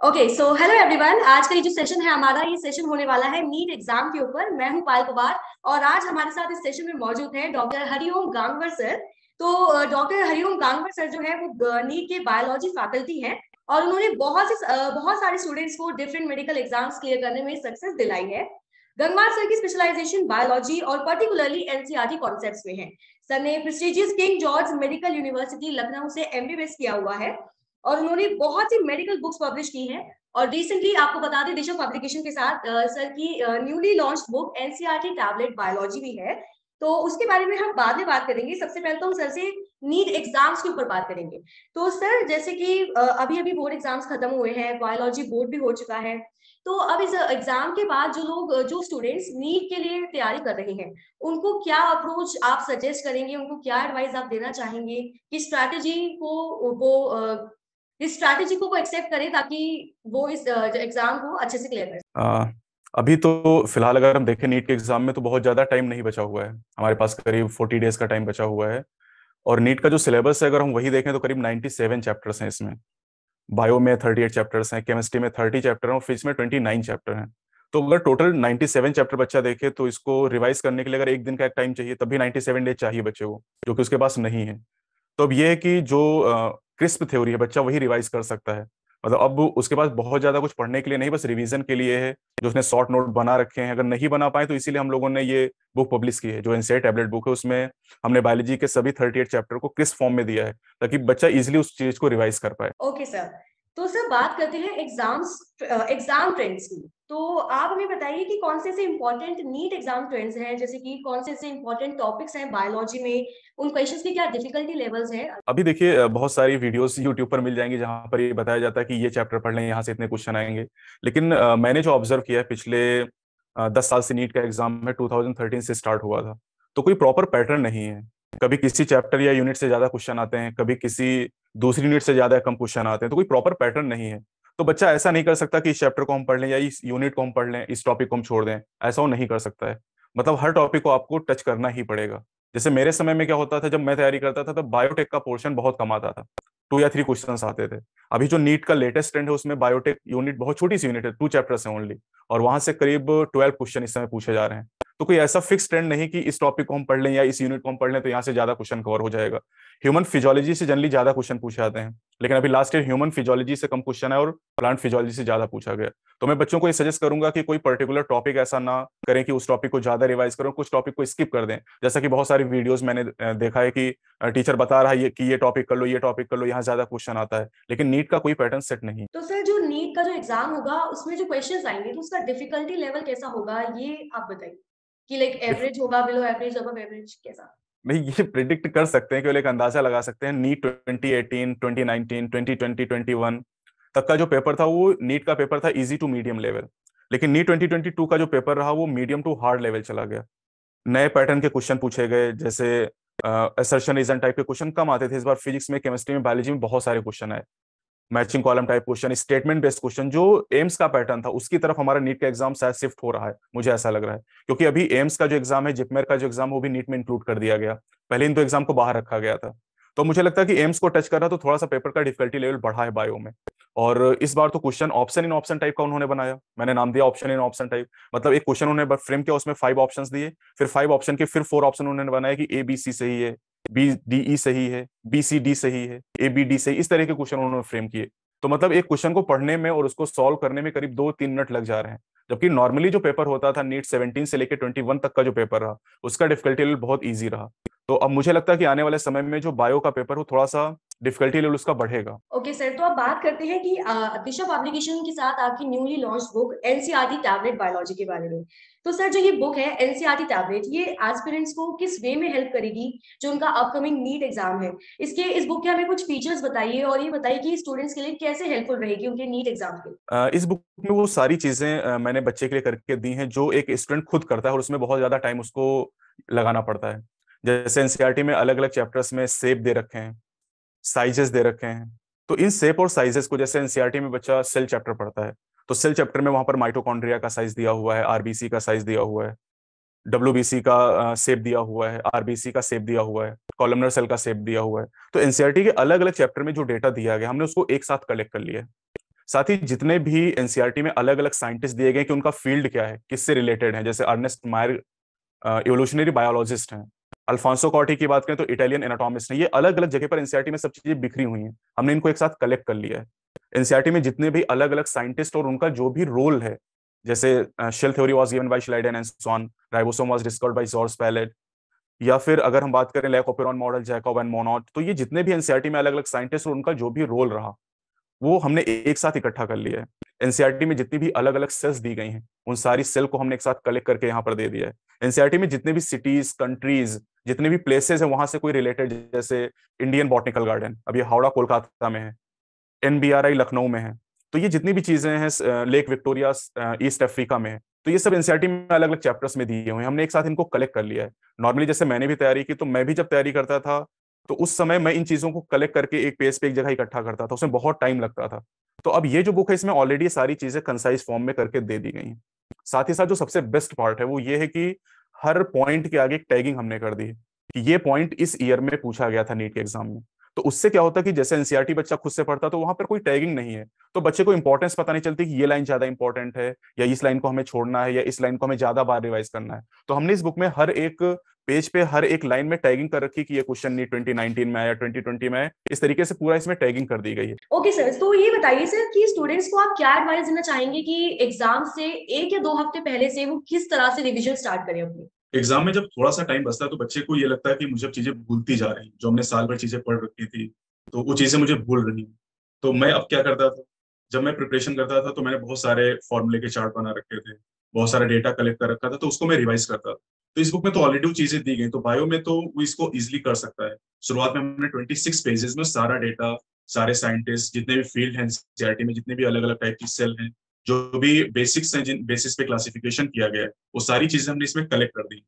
Okay so hello everyone. आज का ये जो सेशन है हमारा, ये सेशन होने वाला है नीट एग्जाम के ऊपर। मैं हूं पायल कुमार और आज हमारे साथ इस सेशन में मौजूद है डॉक्टर हरिओम गांगवर सर। तो डॉक्टर हरिओम गांगवर सर जो है वो नीट के बायोलॉजी फैकल्टी हैं और उन्होंने बहुत सारे स्टूडेंट्स को डिफरेंट मेडिकल एग्जाम्स क्लियर करने में सक्सेस दिलाई है। गंगवार सर की स्पेशलाइजेशन बायोलॉजी और पर्टिकुलरली एनसीईआरटी कॉन्सेप्ट्स में है। सर ने prestigious king George medical university Lucknow से एमबीबीएस किया हुआ है और उन्होंने बहुत सी मेडिकल बुक्स पब्लिश की हैं। और रिसेंटली आपको बता दें, दिशा पब्लिकेशन के साथ सर की newly launched book NCERT tablet biology भी है। तो उसके बारे में हम बाद में बात करेंगे। सबसे पहले तो हम सर से नीट एग्जाम्स के ऊपर बात करेंगे। तो सर, जैसे कि अभी अभी बोर्ड एग्जाम्स खत्म हुए हैं, बायोलॉजी बोर्ड भी हो चुका है। तो अब इस एग्जाम के बाद जो स्टूडेंट्स नीट के लिए तैयारी कर रहे हैं, उनको क्या अप्रोच आप सजेस्ट करेंगे, उनको क्या एडवाइस आप देना चाहेंगे कि इस स्ट्रैटेजी को वो एक्सेप्ट करें ताकि वो इस एग्जाम को अच्छे से क्लियर कर आ, अभी तो फिलहाल अगर हम देखें नीट के एग्जाम में तो बहुत ज़्यादा टाइम नहीं बचा हुआ है। हमारे पास करीब 40 डेज का टाइम बचा हुआ है। और नीट का जो सिलेबस है अगर हम वही देखें तो करीब 97 चैप्टर्स हैं इसमें। बायो में 38 चैप्टर्स हैं, केमिस्ट्री में 30 चैप्टर हैं और फिजिक्स में 29 चैप्टर हैं। तो अगर टोटल 97 चैप्टर बच्चा देखे तो इसको रिवाइज करने के लिए अगर एक दिन का एक टाइम चाहिए तब भी 97 डेज चाहिए बच्चे को, जो कि उसके पास नहीं है। तो अब ये है कि जो क्रिस्प थ्योरी है बच्चा वही रिवाइज कर सकता है। मतलब अब उसके पास बहुत ज्यादा कुछ पढ़ने के लिए नहीं, बस रिवीजन के लिए है। जो उसने शॉर्ट नोट बना रखे हैं, अगर नहीं बना पाए तो इसीलिए हम लोगों ने ये बुक पब्लिश की है जो एनसीईआरटी टैबलेट बुक है। उसमें हमने बायोलॉजी के सभी 38 चैप्टर को क्रिस्प फॉर्म में दिया है ताकि बच्चा इजिली उस चीज को रिवाइज कर पाए। Okay sir. तो सर, बात करते हैं एग्जाम ट्रेंड्स की। तो आप हमें बताइए कि कौन से ऐसे इंपॉर्टेंट नीट एग्जाम ट्रेंड्स हैं, जैसे कि कौन से ऐसे इंपॉर्टेंट टॉपिक्स हैं बायोलॉजी में, उन क्वेश्चंस की क्या डिफिकल्टी लेवल्स हैं। अभी देखिए बहुत सारी वीडियोस यूट्यूब पर मिल जाएंगी जहां पर ये बताया जाता है कि ये चैप्टर पढ़ लें, यहाँ से इतने क्वेश्चन आएंगे। लेकिन मैंने जो ऑब्जर्व किया है पिछले 10 साल से नीट का एग्जाम है 2013 से स्टार्ट हुआ था, तो कोई प्रॉपर पैटर्न नहीं है। कभी किसी चैप्टर या यूनिट से ज्यादा क्वेश्चन आते हैं, कभी किसी दूसरी यूनिट से ज्यादा कम क्वेश्चन आते हैं, तो कोई प्रॉपर पैटर्न नहीं है। तो बच्चा ऐसा नहीं कर सकता कि इस चैप्टर को हम पढ़ लें या इस यूनिट को हम पढ़ लें, इस टॉपिक को हम छोड़ दें। ऐसा वो नहीं कर सकता है। मतलब हर टॉपिक को आपको टच करना ही पड़ेगा। जैसे मेरे समय में क्या होता था, जब मैं तैयारी करता था तब बायोटेक का पोर्शन बहुत कम आता था। 2 या 3 क्वेश्चन आते थे। अभी जो नीट का लेटेस्ट ट्रेंड है उसमें बायोटेक यूनिट बहुत छोटी सी यूनिट है, 2 चैप्टर्स हैं ओनली। और वहां से करीब 12 क्वेश्चन इस समय पूछे जा रहे हैं। तो कोई ऐसा फिक्स ट्रेंड नहीं कि इस टॉपिक को हम पढ़ लें या इस यूनिट को हम पढ़ लें तो यहाँ से ज्यादा क्वेश्चन कवर हो जाएगा। ह्यूमन फिजियोलॉजी से जनरली ज्यादा क्वेश्चन पूछे जाते हैं, लेकिन अभी लास्ट ईयर ह्यूमन फिजियोलॉजी से कम क्वेश्चन है और प्लांट फिजियोलॉजी से ज्यादा पूछा गया। तो मैं बच्चों को ये सजेस्ट करूंगा कि कोई पर्टिकुलर टॉपिक ऐसा ना करें कि उस टॉपिक को ज्यादा रिवाइज करें, कुछ टॉपिक को स्किप कर दें। जैसा कि बहुत सारी वीडियोस मैंने देखा है कि टीचर बता रहा है कि ये टॉपिक कर लो, ये टॉपिक कर लो, यहाँ ज्यादा क्वेश्चन आता है, लेकिन नीट का कोई पैटर्न सेट नहीं। तो सर, जो नीट का जो एग्जाम होगा उसमें जो क्वेश्चंस आएंगे तो उसका डिफिकल्टी लेवल कैसा होगा, ये आप बताइए कि लाइक Dif- एवरेज होगा, बिलो एवरेज, अबव एवरेज, कैसा। नहीं, ये प्रिडिक्ट कर सकते हैं, केवल एक अंदाजा लगा सकते हैं। नीट 2018, 2019, 2020, 21 तक का जो पेपर था वो नीट का पेपर था इजी टू मीडियम लेवल। लेकिन नीट 2022 का जो पेपर रहा वो मीडियम टू हार्ड लेवल चला गया। नए पैटर्न के क्वेश्चन पूछे गए, जैसे असर्शन रीजन टाइप के क्वेश्चन कम आते थे। इस बार फिजिक्स में, केमिस्ट्री में, बायोलॉजी में बहुत सारे क्वेश्चन आए। Matching column type question, statement based question, जो एम्स का पैटर्न था उसकी तरफ हमारा नीट का एग्जाम शायद शिफ्ट हो रहा है, मुझे ऐसा लग रहा है। क्योंकि अभी एम्स का जो एग्जाम है, जिपमेर का जो एग्जाम, वो भी नीट में इंक्लूड कर दिया गया। पहले इन दो एग्जाम को बाहर रखा गया था। तो मुझे लगता है कि एम्स को टच कर रहा तो थोड़ा सा पेपर का डिफिकल्टी लेवल बढ़ा है बायो में। और इस बार तो question option in option type का उन्होंने बनाया, मैंने नाम दिया ऑप्शन इन ऑप्शन टाइप। मतलब एक क्वेश्चन उन्होंने फ्रेम किया, उसमें 5 ऑप्शंस दिए, फिर 5 ऑप्शन के फिर 4 ऑप्शन उन्होंने बनाया कि ए बी सी सही है, बी डी ई सही है, बी सी डी सही है, ए बी डी सही। इस तरह के क्वेश्चन उन्होंने फ्रेम किए। तो मतलब एक क्वेश्चन को पढ़ने में और उसको सॉल्व करने में करीब 2-3 मिनट लग जा रहे हैं। जबकि नॉर्मली जो पेपर होता था नीट 17 से लेकर 21 तक का जो पेपर रहा, उसका डिफिकल्टी लेवल बहुत ईजी रहा। तो अब मुझे लगता है कि आने वाले समय में जो बायो का पेपर हो, थोड़ा सा डिफिकल्टी लेवल उसका बढ़ेगा। ओके सर, तो अब बात करते हैं कि दिशा पब्लिकेशन के साथ आपकी newly launch book NCERT tablet biology के बारे में। तो सर, जो ये बुक है एनसीईआरटी टैबलेट, ये एस्पिरेंट्स को किस वे में हेल्प करेगी जो उनका अपकमिंग नीट एग्जाम है। इस बुक के हमें कुछ फीचर्स बताइए और ये बताइए कि स्टूडेंट्स के लिए कैसे हेल्पफुल रहेगी उनके नीट एग्जाम के लिए। इस बुक में वो सारी चीजें मैंने बच्चे के लिए करके दी हैं जो एक स्टूडेंट खुद करता है, और उसमें बहुत ज्यादा टाइम उसको लगाना पड़ता है। जैसे एनसीईआरटी में अलग अलग चैप्टर्स में शेप दे रखे हैं, साइजेस दे रखे हैं। तो इन शेप और साइजेस को, जैसे एनसीईआरटी में बच्चा सेल चैप्टर पढ़ता है, तो सेल चैप्टर में वहां पर माइटोकॉन्ड्रिया का साइज दिया हुआ है, आरबीसी का साइज दिया हुआ है, डब्ल्यूबीसी का शेप दिया हुआ है, आरबीसी का शेप दिया हुआ है, कॉलमनर सेल का शेप दिया हुआ है। तो एनसीईआरटी के अलग अलग चैप्टर में जो डेटा दिया गया, हमने उसको एक साथ कलेक्ट कर लिया है। साथ ही जितने भी एनसीईआरटी में अलग अलग साइंटिस्ट दिए गए कि उनका फील्ड क्या है, किससे रिलेटेड है, जैसे अर्नेस्ट मायर इवोल्यूशनरी बायोलॉजिस्ट हैं, अल्फांसो कॉटी की बात करें तो इटालियन एनाटॉमिस्ट हैं। ये अलग अलग जगह पर एनसीईआरटी में सब चीजें बिखरी हुई हैं, हमने इनको एक साथ कलेक्ट कर लिया है। एनसीईआरटी में जितने भी अलग अलग साइंटिस्ट और उनका जो भी रोल है, जैसे shell theory was given by Schleiden and Schwann, ribosome was discovered by George Palade, या फिर अगर हम बात करें lac operon model, Jacob and Monod, तो ये जितने भी एनसीईआरटी में अलग अलग साइंटिस्ट और उनका जो भी रोल रहा वो हमने एक साथ इकट्ठा कर लिया है। एनसीईआरटी में जितनी भी अलग अलग सेल्स दी गई हैं उन सारी सेल को हमने एक साथ कलेक्ट करके यहाँ पर दे दिया है। एनसीईआरटी में जितने भी सिटीज, कंट्रीज, जितने भी प्लेसेस हैं वहां से कोई रिलेटेड, जैसे इंडियन बॉटनिकल गार्डन अभी हावड़ा कोलकाता में है, एनबीआरआई लखनऊ में है, तो ये जितनी भी चीजें हैं लेक विक्टोरिया ईस्ट अफ्रीका में है, तो ये सब एनसीईआरटी में अलग अलग चैप्टर्स में दिए हुए हैं, हमने एक साथ इनको कलेक्ट कर लिया है। नॉर्मली जैसे मैंने भी तैयारी की, तो मैं भी जब तैयारी करता था तो उस समय मैं इन चीजों को कलेक्ट करके एक पेज पे एक जगह इकट्ठा करता था, उसमें बहुत टाइम लगता था। तो अब ये जो बुक है इसमें ऑलरेडी सारी चीजें कंसाइज फॉर्म में करके दे दी गई हैं। साथ ही साथ जो सबसे बेस्ट पार्ट है वो ये है कि हर पॉइंट के आगे एक टैगिंग हमने कर दी है कि ये पॉइंट इस ईयर में पूछा गया था नीट के एग्जाम में। तो उससे क्या होता है कि जैसे एनसीईआरटी बच्चा खुद से पढ़ता तो वहां पर कोई टैगिंग नहीं है, तो बच्चे को इंपॉर्टेंस पता नहीं चलती कि ये लाइन ज्यादा इंपॉर्टेंट है या इस लाइन को हमें छोड़ना है या इस लाइन को हमें ज्यादा बार रिवाइज करना है। तो हमने इस बुक में हर एक पेज पे हर एक लाइन में टैगिंग कर रखी कि ये क्वेश्चन नीट 2019 में आया, 2020 में आया, इस तरीके से पूरा इसमें टैगिंग कर दी गई है। ओके सर, तो ये बताइए सर कि स्टूडेंट्स को आप क्या एडवाइस देना चाहेंगे कि एग्जाम से 1 या 2 हफ्ते पहले से वो किस तरह से रिविजन स्टार्ट करें अपनी? एग्जाम में जब थोड़ा सा टाइम बचता है तो बच्चे को ये लगता है कि मुझे अब चीजें भूलती जा रही हैं, जो हमने साल भर चीजें पढ़ रखी थी तो वो चीजें मुझे भूल रही हैं। तो मैं अब क्या करता था, जब मैं प्रिपरेशन करता था तो मैंने बहुत सारे फॉर्मूले के चार्ट बना रखे थे, बहुत सारा डेटा कलेक्ट कर रखा था, तो उसको मैं रिवाइज करता था। तो इस बुक में तो ऑलरेडी वो चीजें दी गई, तो बायो में तो वो इसको इजिली कर सकता है। शुरुआत में हमने 26 पेजेस में सारा डेटा, सारे साइंटिस्ट, जितने भी फील्ड हैं एनसीईआरटी में, जितने भी अलग अलग टाइप की सेल हैं, जो भी बेसिक्स हैं जिन बेसिस पे क्लासिफिकेशन किया गया है, वो सारी चीजें हमने इसमें कलेक्ट कर दी।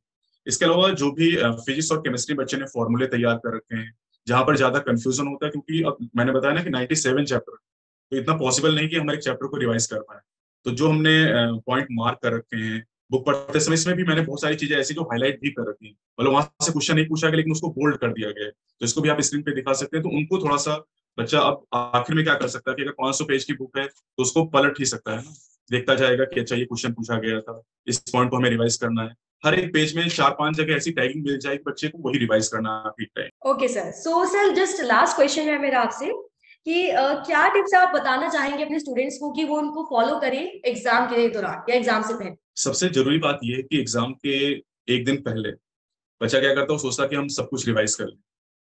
इसके अलावा जो भी फिजिक्स और केमिस्ट्री बच्चे ने फॉर्मूले तैयार कर रखे हैं, जहां पर ज्यादा कंफ्यूजन होता है, क्योंकि अब मैंने बताया ना कि 97 चैप्टर, तो इतना पॉसिबल नहीं कि हम एक चैप्टर को रिवाइज कर पाए। तो जो हमने पॉइंट मार्क कर रखे हैं बुक पढ़ते समय, इसमें भी मैंने बहुत सारी चीजें ऐसी जो हाईलाइट भी कर रखी हैं, मतलब वहां से क्वेश्चन नहीं पूछा गया लेकिन उसको बोल्ड कर दिया गया है, तो इसको भी आप स्क्रीन पे दिखा सकते हैं। तो उनको थोड़ा सा बच्चा अब आखिर में क्या कर सकता है कि अगर 500 पेज की बुक है तो उसको पलट ही सकता है ना, देखता जाएगा कि अच्छा ये क्वेश्चन पूछा गया था, इस पॉइंट को हमें रिवाइज करना है। हर एक पेज में 4-5 जगह ऐसी टैगिंग मिल जाएगी बच्चे को, वही रिवाइज करना ठीक time. Okay sir, so sir just last question है मेरा आपसे कि क्या टिप्स आप बताना चाहेंगे अपने स्टूडेंट्स को कि वो उनको फॉलो करें एग्जाम के दौरान या एग्जाम से पहले? सबसे जरूरी बात यह है कि एग्जाम के एक दिन पहले बच्चा क्या करता है, सोचता कि हम सब कुछ रिवाइज कर लें,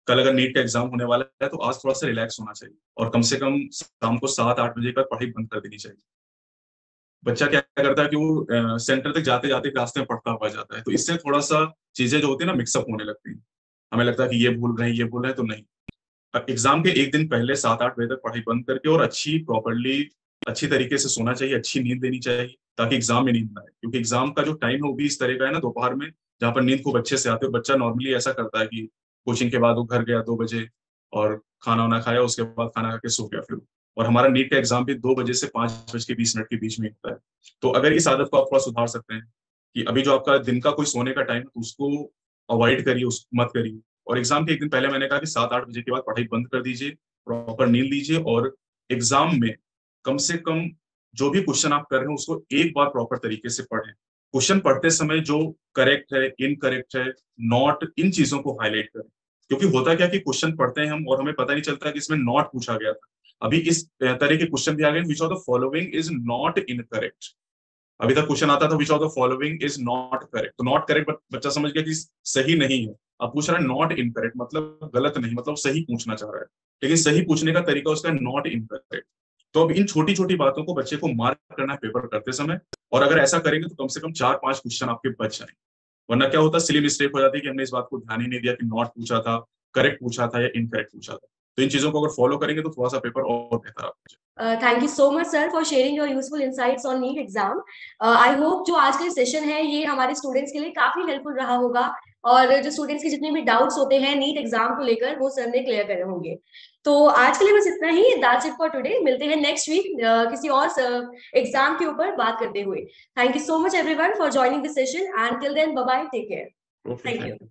कल अगर नीट का एग्जाम होने वाला है तो आज थोड़ा सा रिलैक्स होना चाहिए और कम से कम शाम को 7-8 बजे तक पढ़ाई बंद कर देनी चाहिए। बच्चा क्या करता है कि वो सेंटर तक जाते जाते रास्ते में पढ़ता हुआ जाता है, तो इससे थोड़ा सा चीजें जो होती है ना मिक्सअप होने लगती हैं, हमें लगता है कि ये भूल रहे हैं ये भूल रहे हैं, तो नहीं। एग्जाम के एक दिन पहले 7-8 बजे तक पढ़ाई बंद करके और अच्छी तरीके से सोना चाहिए, अच्छी नींद लेनी चाहिए ताकि एग्जाम में नींद ना आए, क्योंकि एग्जाम का जो टाइम है वो भी इस तरह का है ना दोपहर में, जहाँ पर नींद खूब अच्छे से आते हो। बच्चा नॉर्मली ऐसा करता है कि कोचिंग के बाद वो घर गया 2 बजे और खाना वाना खाया, उसके बाद खाना खा के सो गया फिर, और हमारा नीट का एग्जाम भी 2 बजे से 5:20 के बीच में होता है। तो अगर इस आदत को आप थोड़ा सुधार सकते हैं कि अभी जो आपका दिन का कोई सोने का टाइम है तो उसको अवॉइड करिए, उसको मत करिए, और एग्जाम के एक दिन पहले मैंने कहा कि 7-8 बजे के बाद पढ़ाई बंद कर दीजिए, प्रॉपर नींद लीजिए, और एग्जाम में कम से कम जो भी क्वेश्चन आप कर रहे हैं उसको एक बार प्रॉपर तरीके से पढ़ें। क्वेश्चन पढ़ते समय जो करेक्ट है, इनकरेक्ट है, नॉट, इन चीजों को हाईलाइट करें, क्योंकि होता क्या कि क्वेश्चन पढ़ते हैं हम और हमें पता नहीं चलता कि इसमें नॉट पूछा गया था। अभी इस तरह के क्वेश्चन भी आ गए, which of the following is not incorrect. अभी तक क्वेश्चन आता था which of the following is not correct, तो नॉट करेक्ट बच्चा समझ गया कि सही नहीं है। अब पूछ रहा है नॉट इनकरेक्ट, मतलब गलत नहीं, मतलब सही पूछना चाह रहा है, लेकिन सही पूछने का तरीका उसका नॉट इनकरेक्ट। तो अब इन छोटी छोटी बातों को बच्चे को मार्क करना है पेपर करते समय, और अगर ऐसा करेंगे तो कम से कम 4-5 क्वेश्चन आपके बच जाएंगे। वरना क्या होता है, सिली मिस्टेक हो जाती है कि हमने इस बात को ध्यान ही नहीं दिया कि नॉट पूछा था, करेक्ट पूछा था या इनकरेक्ट पूछा था। तो इन चीजों को अगर फॉलो करेंगे तो थोड़ा सा पेपर और बेहतर आपको। Thank you so much sir for sharing your useful insights on NEET exam. I hope जो आज का सेशन है ये हमारे स्टूडेंट्स के लिए काफी हेल्पफुल रहा होगा, और जो स्टूडेंट्स के जितने भी डाउट्स होते हैं नीट एग्जाम को लेकर वो सर ने क्लियर करे होंगे। तो आज के लिए बस इतना ही, दैट्स इट फॉर टुडे। मिलते हैं नेक्स्ट वीक किसी और एग्जाम के ऊपर बात करते हुए। Thank you so much everyone for joining this session, and till then bye bye, take care, thank you.